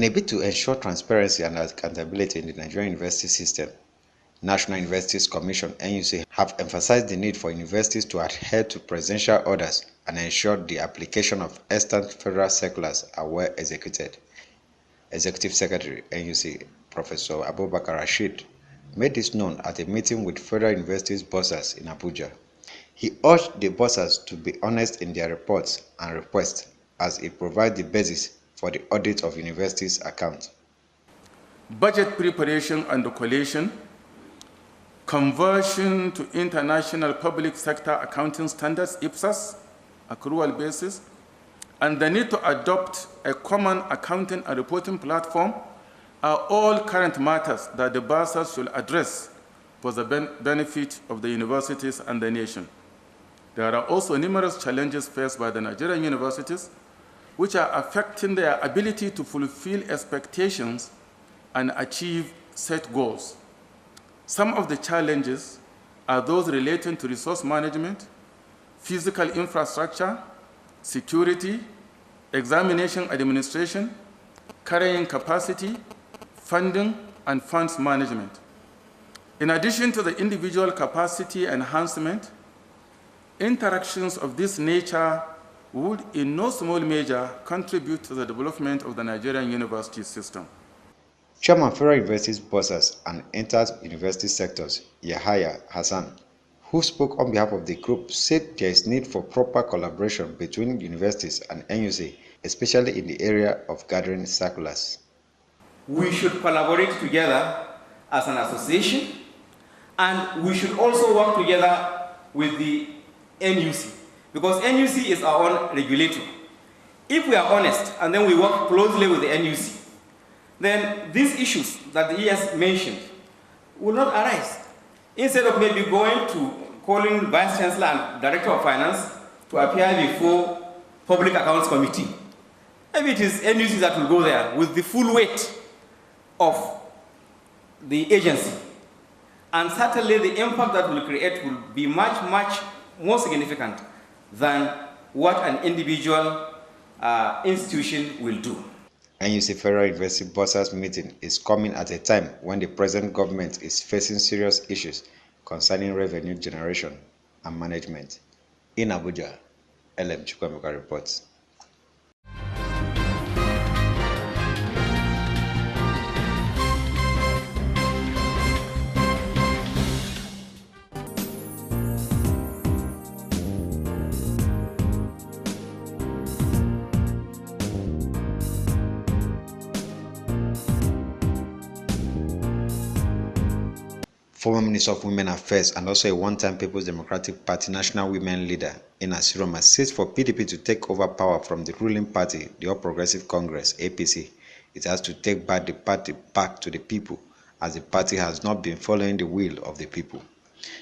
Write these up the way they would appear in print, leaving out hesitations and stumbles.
In a bid to ensure transparency and accountability in the Nigerian university system, National Universities Commission (NUC) have emphasized the need for universities to adhere to presidential orders and ensure the application of extant federal circulars are well executed. Executive Secretary NUC Professor Abubakar Rashid made this known at a meeting with Federal Universities bursars in Abuja. He urged the bursars to be honest in their reports and requests, as it provides the basis for the audit of universities' accounts. Budget preparation and collation, conversion to international public sector accounting standards, IPSAS, accrual basis, and the need to adopt a common accounting and reporting platform are all current matters that the bursars should address for the benefit of the universities and the nation. There are also numerous challenges faced by the Nigerian universities which are affecting their ability to fulfill expectations and achieve set goals. Some of the challenges are those relating to resource management, physical infrastructure, security, examination administration, carrying capacity, funding, and funds management. In addition to the individual capacity enhancement, interactions of this nature would in no small measure contribute to the development of the Nigerian university system. Chairman Federal Universities bursars and inter-university sectors, Yahaya Hassan, who spoke on behalf of the group, said there is need for proper collaboration between universities and NUC, especially in the area of gathering circulars. We should collaborate together as an association, and we should also work together with the NUC, because NUC is our own regulator. If we are honest and then we work closely with the NUC, then these issues that he has mentioned will not arise. Instead of maybe going to calling Vice Chancellor and Director of Finance to appear before Public Accounts Committee, maybe it is NUC that will go there with the full weight of the agency. And certainly the impact that will create will be much, much more significant than what an individual institution will do. NUC Federal University bursars meeting is coming at a time when the present government is facing serious issues concerning revenue generation and management. In Abuja, LM Chukwemeka reports. Former Minister of Women Affairs and also a one-time People's Democratic Party national women leader, Ina Siroma, says for PDP to take over power from the ruling party, the All Progressive Congress, APC, it has to take back the party back to the people, as the party has not been following the will of the people.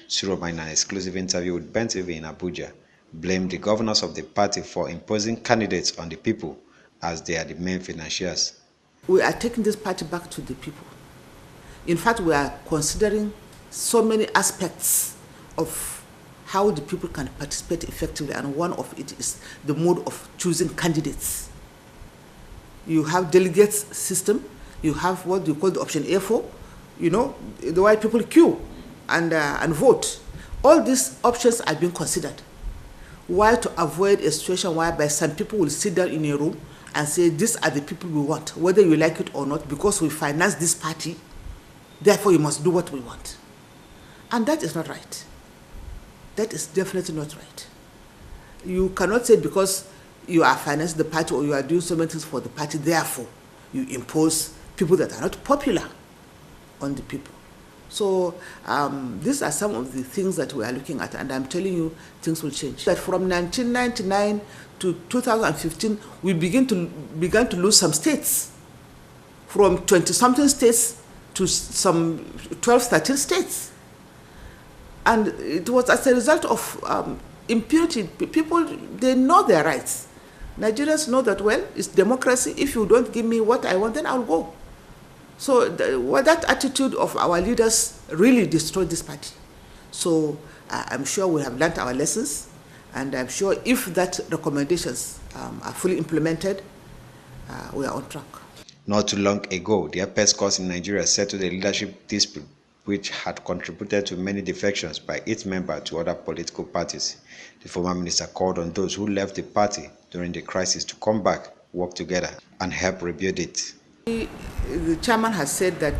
Siroma, in an exclusive interview with Ben TV in Abuja, blamed the governors of the party for imposing candidates on the people, as they are the main financiers. We are taking this party back to the people. In fact, we are considering so many aspects of how the people can participate effectively, and one of it is the mode of choosing candidates. You have delegates system, you have what you call the option A4, the way people queue and vote. All these options are being considered. Why? To avoid a situation whereby some people will sit down in a room and say, these are the people we want, whether you like it or not, because we finance this party, therefore you must do what we want. And that is not right. That is definitely not right. You cannot say because you are financing the party or you are doing so many things for the party, therefore you impose people that are not popular on the people. So these are some of the things that we are looking at, and I'm telling you, things will change. That from 1999 to 2015, we began to lose some states, from 20-something states to some 12, 13 states. And it was as a result of impunity. People, they know their rights. Nigerians know that, well, it's democracy. If you don't give me what I want, then I'll go. So that attitude of our leaders really destroyed this party. So I'm sure we have learned our lessons, and I'm sure if that recommendations are fully implemented, we are on track. Not too long ago, the apex court in Nigeria settled a leadership dispute which had contributed to many defections by its members to other political parties. The former minister called on those who left the party during the crisis to come back, work together, and help rebuild it. The chairman has said that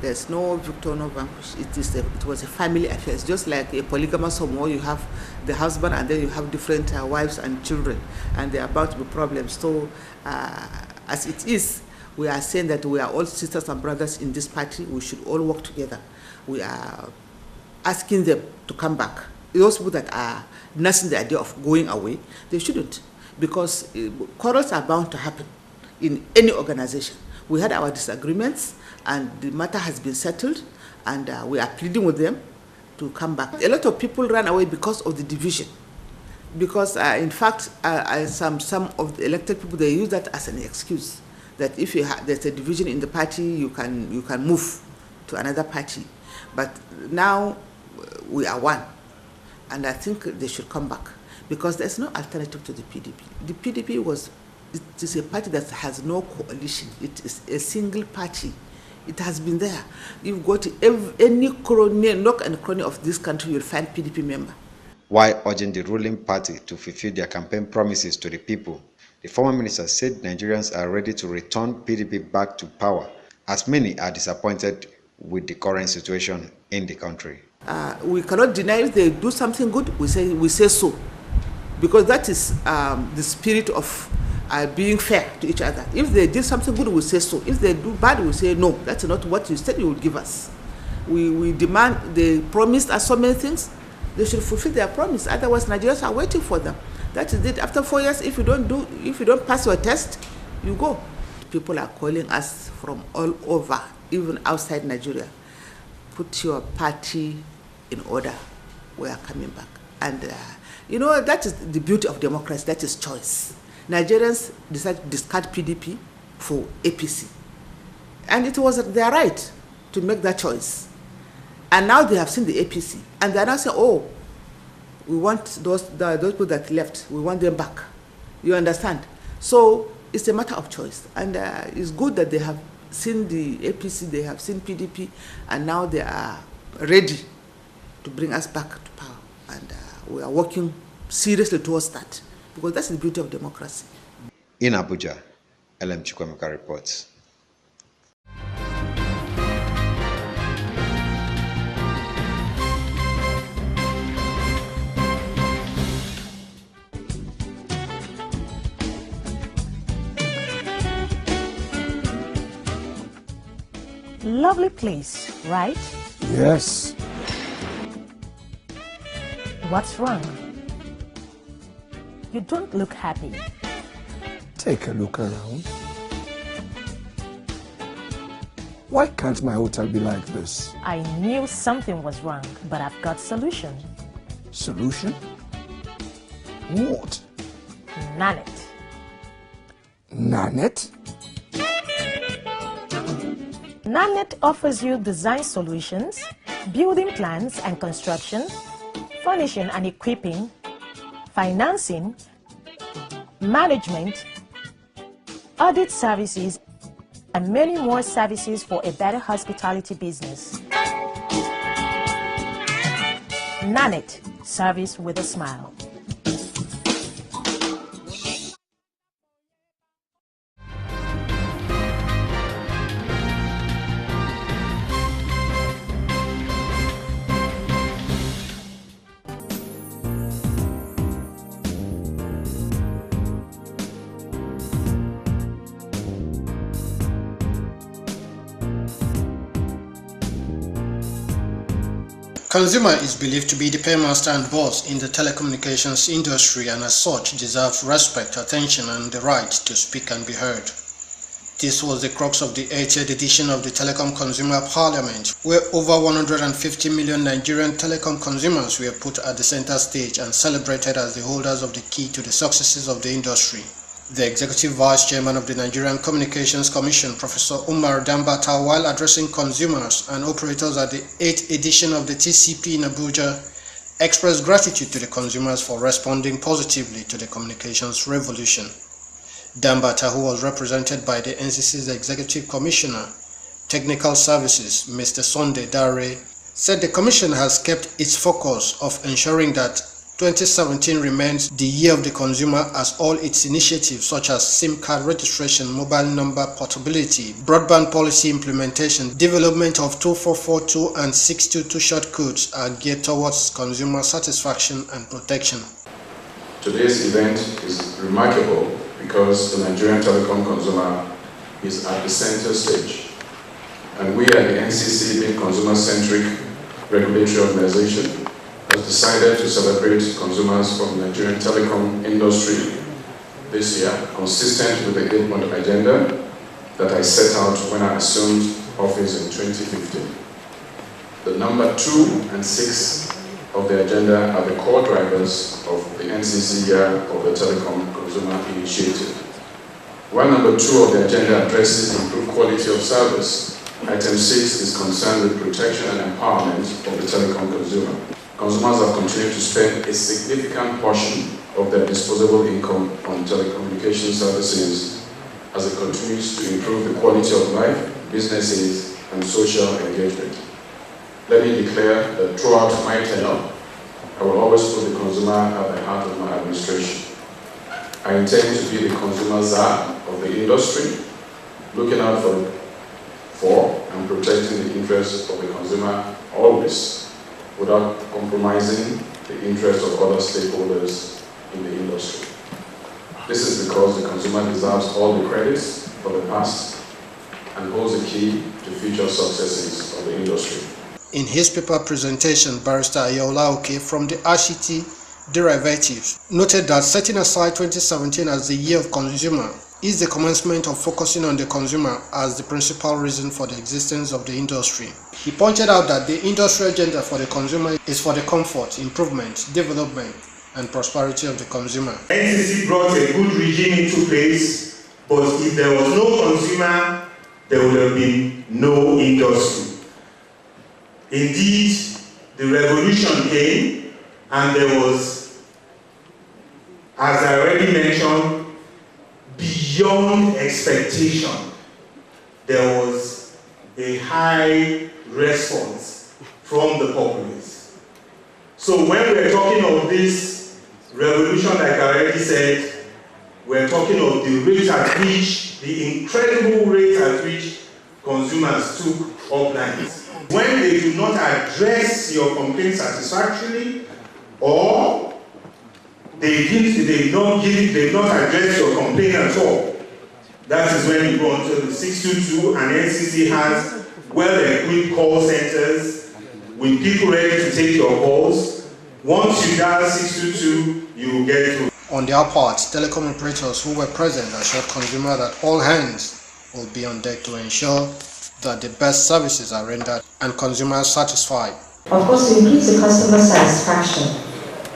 there's no victor, no vanquish. It was a family affair. It's just like a polygamous home where you have the husband and then you have different wives and children, and there are about to be problems. So, as it is, we are saying that we are all sisters and brothers in this party. We should all work together. We are asking them to come back. Those people that are nursing the idea of going away, they shouldn't, because quarrels are bound to happen in any organization. We had our disagreements, and the matter has been settled, and we are pleading with them to come back. A lot of people ran away because of the division. Because, in fact, some of the elected people, they use that as an excuse, that if there's a division in the party, you can move to another party. But now we are one, and I think they should come back, because there's no alternative to the PDP. The PDP it is a party that has no coalition. It is a single party. It has been there. You've got any nook and cranny of this country, you'll find PDP member. While urging the ruling party to fulfill their campaign promises to the people, the former minister said Nigerians are ready to return PDP back to power, as many are disappointed with the current situation in the country. We cannot deny if they do something good, we say so, because that is the spirit of being fair to each other. If they did something good, we say so. If they do bad, we say no. That's not what you said you would give us. We demand. They promised us so many things. They should fulfill their promise. Otherwise, Nigerians are waiting for them. That is it. After 4 years, if you don't pass your test, you go. People are calling us from all over, even outside Nigeria. Put your party in order. We are coming back. And that is the beauty of democracy. That is choice. Nigerians decided to discard PDP for APC. And it was their right to make that choice. And now they have seen the APC. And they are now saying, oh, we want those people that left, we want them back. You understand? So it's a matter of choice. And it's good that they have seen the APC, they have seen PDP, and now they are ready to bring us back to power. And we are working seriously towards that, because that's the beauty of democracy. In Abuja, LM Chukwemeka reports. Lovely place, right? Yes. What's wrong? You don't look happy. Take a look around. Why can't my hotel be like this? I knew something was wrong, but I've got solution. Solution? What? Nanit. Nanit? Nanit offers you design solutions, building plans and construction, furnishing and equipping, financing, management, audit services, and many more services for a better hospitality business. Nanit, service with a smile. Consumer is believed to be the paymaster and boss in the telecommunications industry, and as such deserve respect, attention and the right to speak and be heard. This was the crux of the 80th edition of the Telecom Consumer Parliament, where over 150 million Nigerian telecom consumers were put at the center stage and celebrated as the holders of the key to the successes of the industry. The Executive Vice Chairman of the Nigerian Communications Commission, Professor Umar Dambata, while addressing consumers and operators at the 8th edition of the TCP in Abuja, expressed gratitude to the consumers for responding positively to the communications revolution. Dambata, who was represented by the NCC's Executive Commissioner, Technical Services, Mr. Sunday Dare, said the Commission has kept its focus of ensuring that 2017 remains the year of the consumer as all its initiatives such as SIM card registration, mobile number portability, broadband policy implementation, development of 2442 and 622 short codes are geared towards consumer satisfaction and protection. Today's event is remarkable because the Nigerian telecom consumer is at the center stage. And we at the NCC, being consumer-centric regulatory organization, has decided to celebrate consumers from the Nigerian telecom industry this year, consistent with the 8-point agenda that I set out when I assumed office in 2015. The number 2 and 6 of the agenda are the core drivers of the NCC year of the Telecom Consumer Initiative. While number 2 of the agenda addresses improved quality of service, item 6 is concerned with protection and empowerment of the telecom consumer. Consumers have continued to spend a significant portion of their disposable income on telecommunication services as it continues to improve the quality of life, businesses, and social engagement. Let me declare that throughout my tenure, I will always put the consumer at the heart of my administration. I intend to be the consumer czar of the industry, looking out for and protecting the interests of the consumer always, without compromising the interests of other stakeholders in the industry. This is because the consumer deserves all the credits for the past and holds the key to future successes of the industry. In his paper presentation, Barrister Ayola Oke from the RCT Derivatives noted that setting aside 2017 as the year of consumer is the commencement of focusing on the consumer as the principal reason for the existence of the industry. He pointed out that the industry agenda for the consumer is for the comfort, improvement, development, and prosperity of the consumer. NCC brought a good regime into place, but if there was no consumer, there would have been no industry. Indeed, the revolution came, and there was, as I already mentioned, beyond expectation, there was a high response from the populace. So when we're talking of this revolution, like I already said, we're talking of the rate at which, the incredible rate at which consumers took up lines. When they do not address your complaint satisfactorily, or they not address your complaint at all, that is when you go on to the 622, and NCC has well-equipped call centers with people ready to take your calls. Once you dial 622, you will get through. On their part, telecom operators who were present assured consumers that all hands will be on deck to ensure that the best services are rendered and consumers satisfied. Of course, to increase the customer satisfaction.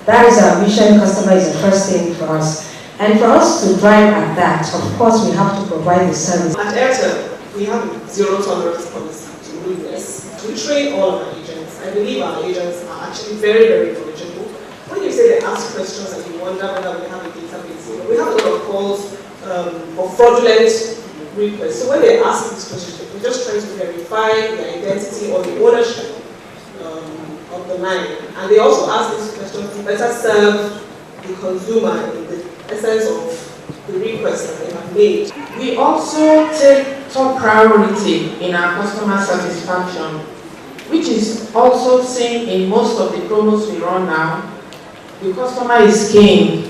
That is our mission. Customer is the first thing for us. And for us to drive at that, of course, we have to provide the service. At Airtel, we have a zero tolerance policy to rudeness. We train all of our agents. I believe our agents are actually very, very knowledgeable. When you say they ask questions and you wonder whether we have a database, we have a lot of calls for fraudulent requests. So when they ask these questions, we're just trying to verify the identity or the ownership of the line. And they also ask these questions to better serve the consumer in the essence of the request that they have made. We also take top priority in our customer satisfaction, which is also seen in most of the promos we run now. The customer is king.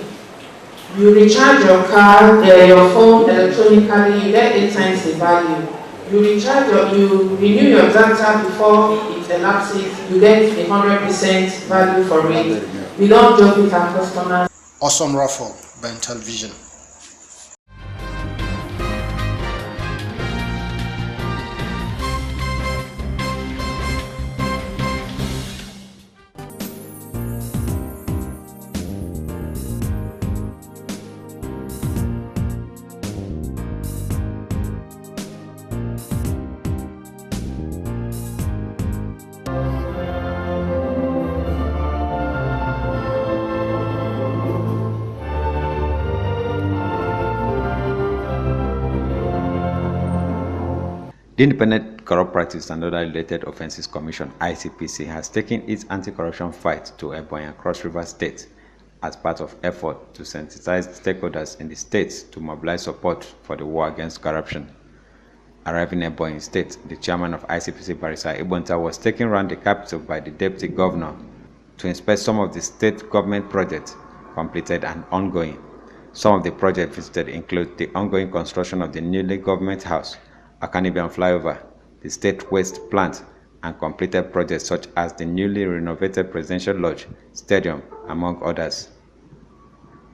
You recharge your card, your phone electronically, you get 8 times the value. You renew your data before it elapses, you get 100% value for it. We don't joke with our customers. Awesome Raffle, Ben Television. The Independent Corrupt Practice and Other Related Offences Commission (ICPC) has taken its anti-corruption fight to Ebonyi and Cross River State as part of effort to sensitize stakeholders in the states to mobilize support for the war against corruption. Arriving in Ebonyi State, the chairman of ICPC, Barrister Ibonta, was taken around the capital by the deputy governor to inspect some of the state government projects completed and ongoing. Some of the projects visited include the ongoing construction of the newly government house, Akanibian flyover, the state waste plant, and completed projects such as the newly renovated presidential lodge, stadium, among others.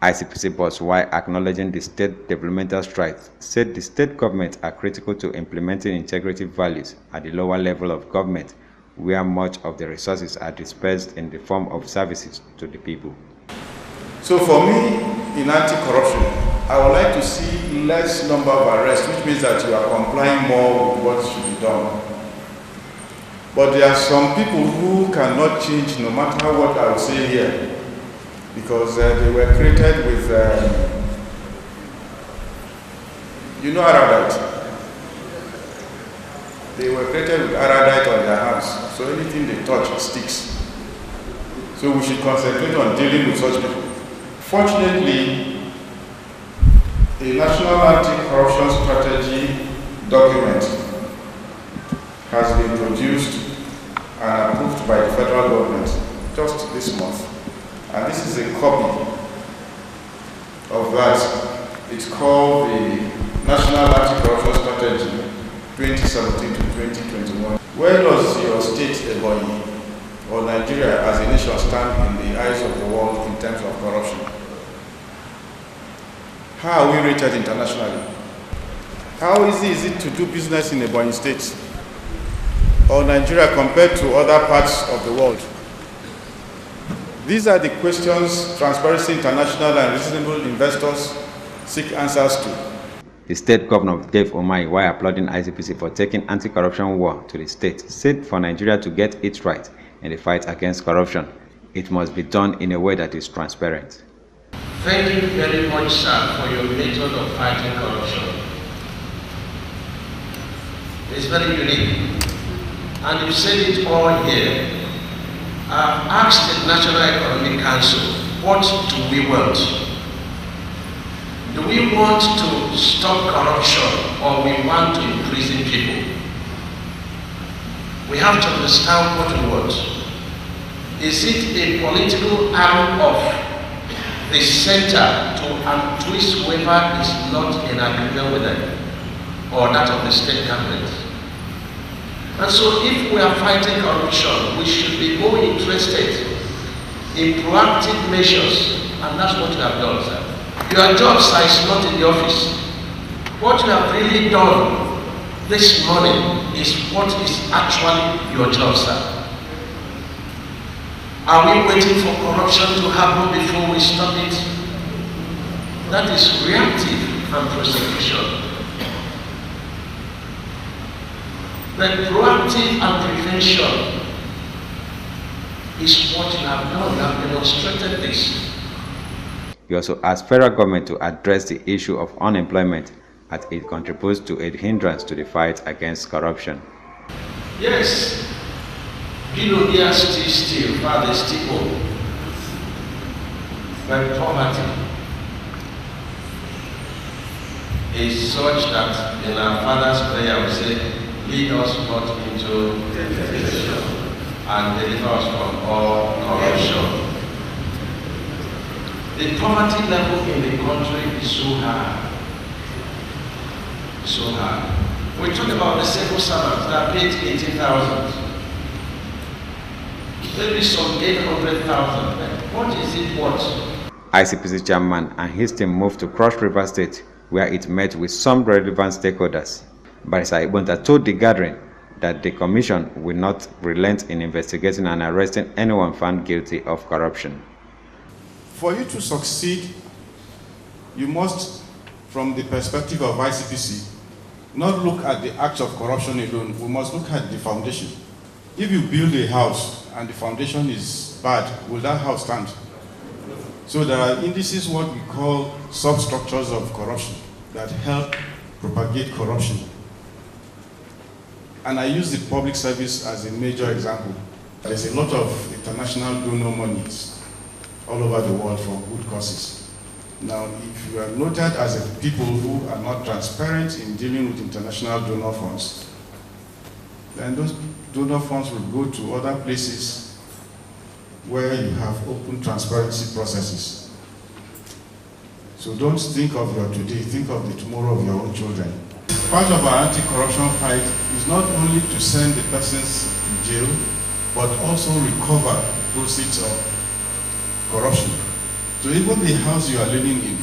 ICPC boss, while acknowledging the state developmental strides, said the state government are critical to implementing integrity values at the lower level of government, where much of the resources are dispersed in the form of services to the people. So for me, in anti-corruption, I would like to see less number of arrests, which means that you are complying more with what should be done. But there are some people who cannot change no matter what I will say here, because they were created with, Aradite. They were created with Aradite on their hands, so anything they touch sticks. So we should concentrate on dealing with such people. Fortunately, the National Anti-Corruption Strategy document has been produced and approved by the federal government just this month. And this is a copy of that. It's called the National Anti-Corruption Strategy 2017 to 2021. Where does your state, Ebonyi, or Nigeria as a nation stand in the eyes of the world in terms of corruption? How are we rated internationally? How easy is it to do business in Ebonyi State or Nigeria compared to other parts of the world? These are the questions Transparency International and reasonable investors seek answers to. The state governor, Dave Omai, while applauding ICPC for taking anti-corruption war to the state, said for Nigeria to get it right in the fight against corruption, it must be done in a way that is transparent. Thank you very much, sir, for your method of fighting corruption. It's very unique. And you said it all here. I've asked the National Economic Council, what do we want? Do we want to stop corruption or we want to imprison people? We have to understand what we want. Is it a political arm of the center to untwist whoever is not in agreement with them, or that of the state government? And so if we are fighting corruption, we should be more interested in proactive measures, and that's what you have done, sir. Your job, sir, is not in the office. What you have really done this morning is what is actually your job, sir. Are we waiting for corruption to happen before we stop it? That is reactive and prosecution. But proactive and prevention is what you have done. You have demonstrated this. He also asked federal government to address the issue of unemployment as it contributes to a hindrance to the fight against corruption. Yes, billionaires still steal, but they still owe. But poverty is such that in our Father's prayer we say, lead us not into temptation and deliver us from all corruption. The poverty level in the country is so high. So high. We talk about the civil servants that paid 80,000. Maybe some 800,000. What is it worth? ICPC chairman and his team moved to Cross River State, where it met with some relevant stakeholders. Barrister Ibonta told the gathering that the commission will not relent in investigating and arresting anyone found guilty of corruption. For you to succeed, you must, from the perspective of ICPC, not look at the acts of corruption alone. We must look at the foundation. If you build a house and the foundation is bad, will that house stand? So there are indices, what we call substructures of corruption, that help propagate corruption. And I use the public service as a major example. There's a lot of international donor monies all over the world for good causes. Now, if you are noted as a people who are not transparent in dealing with international donor funds, then those donor funds will go to other places where you have open transparency processes. So don't think of your today, think of the tomorrow of your own children. Part of our anti-corruption fight is not only to send the persons to jail, but also recover proceeds of corruption. So even the house you are living in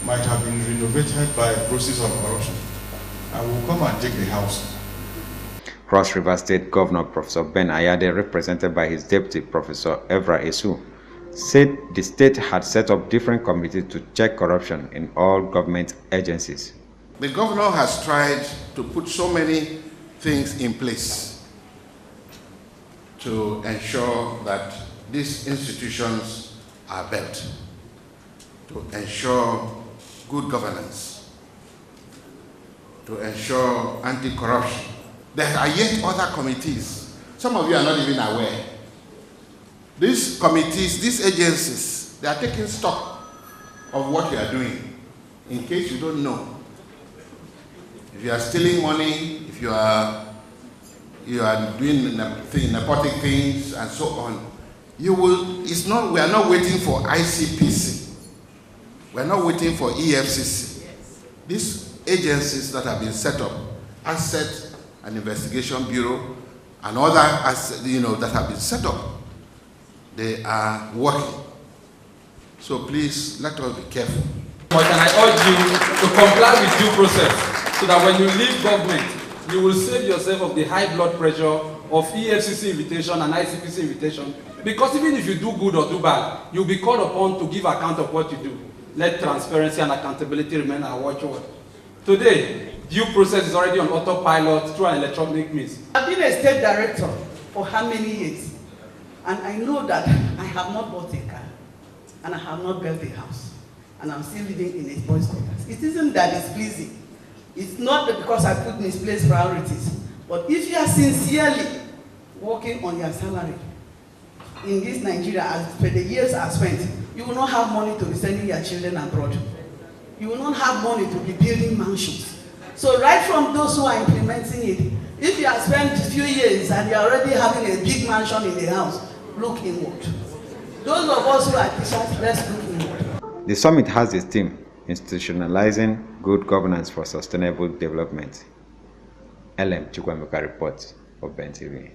might have been renovated by a process of corruption, and will come and take the house. Cross River State Governor Professor Ben Ayade, represented by his deputy Professor Evra Esu, said the state had set up different committees to check corruption in all government agencies. The governor has tried to put so many things in place to ensure that these institutions are built, to ensure good governance, to ensure anti-corruption. There are yet other committees. Some of you are not even aware. These committees, these agencies, they are taking stock of what you are doing. In case you don't know, if you are stealing money, if you are doing nepotic things and so on, we are not waiting for ICPC. We are not waiting for EFCC. These agencies that have been set up, Asset and Investigation Bureau, and other that have been set up, they are working. So please, let us be careful. But I urge you to comply with due process, so that when you leave government, you will save yourself of the high blood pressure of EFCC invitation and ICPC invitation. Because even if you do good or do bad, you'll be called upon to give account of what you do. Let transparency and accountability remain our watchword. Today, due process is already on autopilot through an electronic means. I've been a state director for how many years? And I know that I have not bought a car, and I have not built a house, and I'm still living in a boys' quarters. It isn't that it's pleasing. It's not because I put misplaced priorities. But if you are sincerely working on your salary in this Nigeria, as for the years I spent, you will not have money to be sending your children abroad. You will not have money to be building mansions. So right from those who are implementing it, if you have spent a few years and you are already having a big mansion in the house, look inward. Those of us who are teachers, let's look inward. The summit has its theme, Institutionalizing Good Governance for Sustainable Development. LM Chukwemeka reports for Ben TV.